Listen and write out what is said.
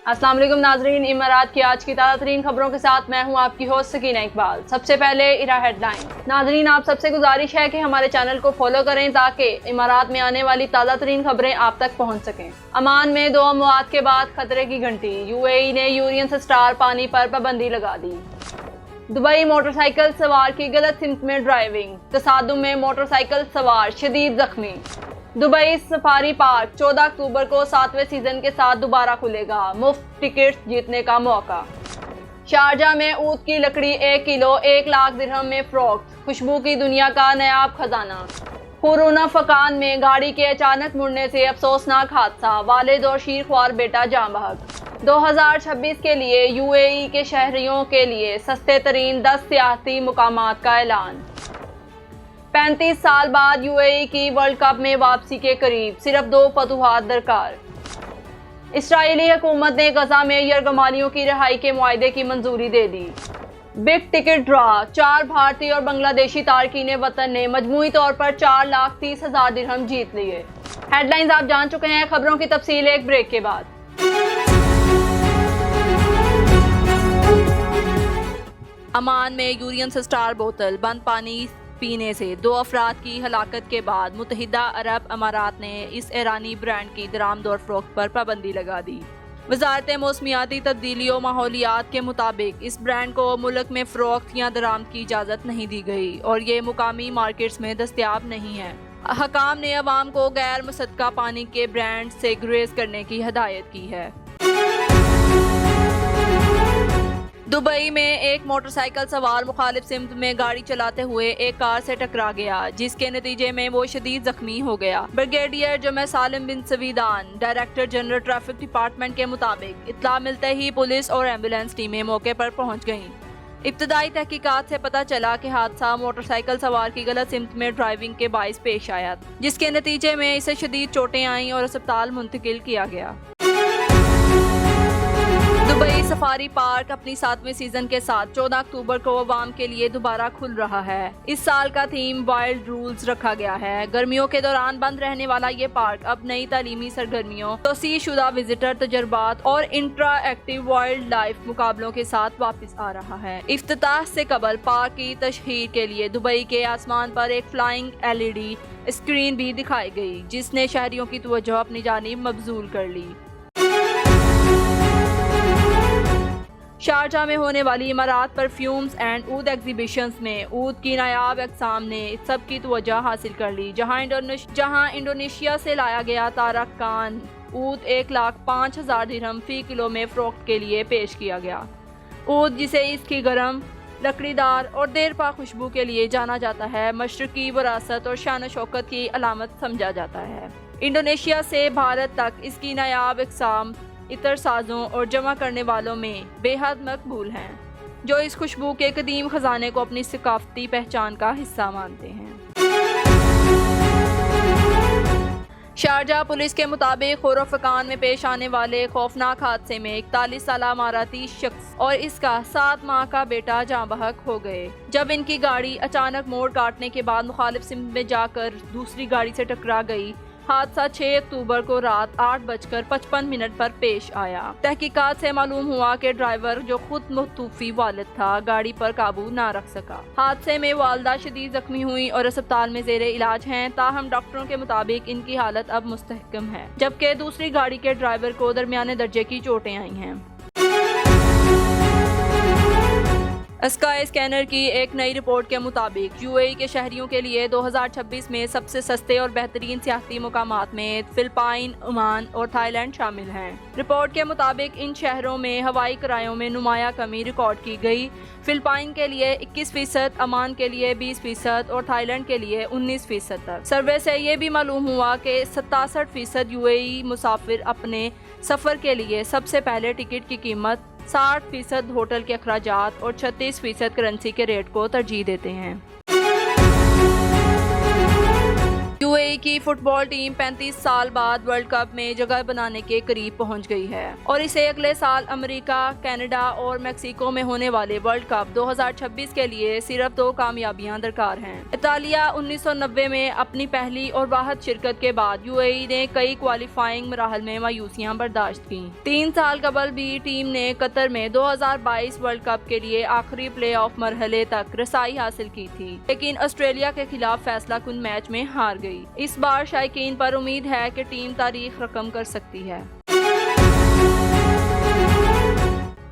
अस्सलाम वालेकुम नाजरीन, इमारात की आज की ताज़ा तरीन खबरों के साथ मैं हूं आपकी होस्ट सकीना इकबाल। सबसे पहले इरा हेडलाइन। नाजरीन, आप सबसे गुजारिश है कि हमारे चैनल को फॉलो करें ताकि इमारात में आने वाली ताज़ा तरीन खबरें आप तक पहुंच सकें। अमान में 2 अमवात के बाद खतरे की घंटी, यूएई ने यूरेनियम से स्टार पानी पर पाबंदी लगा दी। दुबई मोटरसाइकिल सवार की गलत सिमत में ड्राइविंग, तसादुम में मोटरसाइकिल सवार शदीद जख्मी। दुबई सफारी पार्क 14 अक्टूबर को 7वें सीजन के साथ दोबारा खुलेगा, मुफ्त टिकट्स जीतने का मौका। शारजा में ऊद की लकड़ी 1 किलो 1 लाख दिरहम में फरोख्त, खुशबू की दुनिया का नायाब खजाना। कोरोना फकान में गाड़ी के अचानक मुड़ने से अफसोसनाक हादसा, वालिद और शीरख्वार बेटा जाँ बहक। 2026 के लिए यूएई के शहरियों के लिए सस्ते तरीन 10 सियाहती मुकामात का ऐलान। 35 साल बाद यूएई की वर्ल्ड कप में वापसी के करीब, सिर्फ 2 फतुहात दरकार। इसराइली हुकूमत ने गजा में यरगमालियों की रिहाई के मुआहदे की मंजूरी दे दी। बिग टिकट ड्रा, 4 भारतीय और बांग्लादेशी तारकीन वतन ने मजमूई तौर पर 4,30,000 दिरहम जीत लिए। हेडलाइंस आप जान चुके हैं, खबरों की तफसील एक ब्रेक के बाद। अमान में यूरेनियम से स्टार बोतल बंद पानी पीने से 2 अफराद की हलाकत के बाद मुत्तहिदा अरब अमारात ने इस ईरानी ब्रांड की दरामद और फरोख्त पर पाबंदी लगा दी। वजारत मौसमियाती तब्दीली और माहौलियात के मुताबिक इस ब्रांड को मुल्क में फरोख्त या दरामद की इजाज़त नहीं दी गई और ये मुकामी मार्केट्स में दस्तयाब नहीं है। हकाम ने अवाम को गैर मुसद्दका पानी के ब्रांड से गुरेज करने की हदायत की है। दुबई में एक मोटरसाइकिल सवार मुखालिफ सिमत में गाड़ी चलाते हुए एक कार से टकरा गया, जिसके नतीजे में वो शदीद जख्मी हो गया। ब्रिगेडियर जमे सालिम बिन सवीदान, डायरेक्टर जनरल ट्रैफिक डिपार्टमेंट के मुताबिक इत्तला मिलते ही पुलिस और एम्बुलेंस टीमें मौके पर पहुंच गईं। इब्तदाई तहकीकात से पता चला कि हादसा मोटरसाइकिल सवार की गलत सिमत में ड्राइविंग के बाइस पेश आया, जिसके नतीजे में इसे शदीद चोटें आईं और अस्पताल मुंतकिल किया गया। दुबई सफारी पार्क अपनी 7वें सीजन के साथ 14 अक्टूबर को अवाम के लिए दोबारा खुल रहा है। इस साल का थीम वाइल्ड रूल्स रखा गया है। गर्मियों के दौरान बंद रहने वाला ये पार्क अब नई तालीमी सरगर्मियों, तौसीह शुदा विजिटर तजर्बात और इंटरएक्टिव वाइल्ड लाइफ मुकाबलों के साथ वापस आ रहा है। इफ्तिताह से कबल पार्क की तशहीर के लिए दुबई के आसमान पर एक फ्लाइंग LED स्क्रीन भी दिखाई गई, जिसने शहरियों की तवज्जो अपनी जानिब मबजूल कर ली। शारजा में होने वाली इमारात परफ्यूम्स एंड ऊद एग्जीबिशंस में ऊद की नायाब अक़साम ने सबकी तवज्जो हासिल कर ली। जहां इंडोनेशिया से लाया गया तारकान ऊद 1,05,000 दिरहम फी किलो में फरोख्त के लिए पेश किया गया। ऊद, जिसे इसकी गर्म, लकड़ीदार और देरपा खुशबू के लिए जाना जाता है, मशरकी विरासत और शान शौकत की अलामत समझा जाता है। इंडोनेशिया से भारत तक इसकी नायाब अक़साम इतर साजों और जमा करने वालों में बेहद मकबूल हैं, जो इस खुशबू के कदीम खजाने को अपनी सकाफती पहचान का हिस्सा मानते हैं। शारजा पुलिस के मुताबिक खोरफकान में पेश आने वाले खौफनाक हादसे में 41 साला इमाराती शख्स और इसका 7 माह का बेटा जाँ बहक हो गए, जब इनकी गाड़ी अचानक मोड़ काटने के बाद मुखालिफ सिमत में जाकर दूसरी गाड़ी से टकरा गई। हादसा 6 अक्टूबर को रात 8:55 पर पेश आया। तहकीकात से मालूम हुआ कि ड्राइवर, जो खुद मुतूफी वालिद था, गाड़ी पर काबू ना रख सका। हादसे में वालदा शदीद जख्मी हुई और अस्पताल में ज़ेरे इलाज हैं, ताहम डॉक्टरों के मुताबिक इनकी हालत अब मुस्तहकम है, जबकि दूसरी गाड़ी के ड्राइवर को दरमियाने दर्जे की चोटें आई हैं। स्काई स्कैनर की एक नई रिपोर्ट के मुताबिक यूएई के शहरियों के लिए 2026 में सबसे सस्ते और बेहतरीन सियाहती मुकामात में फिलिपाइन, ओमान और थाईलैंड शामिल हैं। रिपोर्ट के मुताबिक इन शहरों में हवाई किरायों में नुमाया कमी रिकॉर्ड की गई। फिलिपाइन के लिए 21%, ओमान के लिए 20% और थाईलैंड के लिए 19% तक। सर्वे से ये भी मालूम हुआ कि 67% यूएई मुसाफिर अपने सफ़र के लिए सबसे पहले टिकट की कीमत, 60% होटल के अखराजात और 36% करेंसी के रेट को तरजीह देते हैं। UAE کی فٹ بال ٹیم 35 سال بعد ورلڈ کپ میں جگہ بنانے کے قریب پہنچ گئی ہے اور اسے اگلے سال امریکہ، کینیڈا اور میکسیکو میں ہونے والے ورلڈ کپ 2026 کے لیے صرف 2 کامیابیاں درکار ہیں۔ اطالیہ 1990 میں اپنی پہلی اور واحد شرکت کے بعد UAE نے کئی کوالیفائنگ مراحل میں مایوسیاں برداشت کیں۔ 3 سال قبل بھی ٹیم نے قطر میں 2022 ورلڈ کپ کے لیے آخری پلے آف مرحلے تک رسائی حاصل کی تھی، لیکن آسٹریلیا کے خلاف فیصلہ کن میچ میں ہار گئی۔ اس بار شائقین پر امید ہے کہ ٹیم تاریخ رقم کر سکتی ہے۔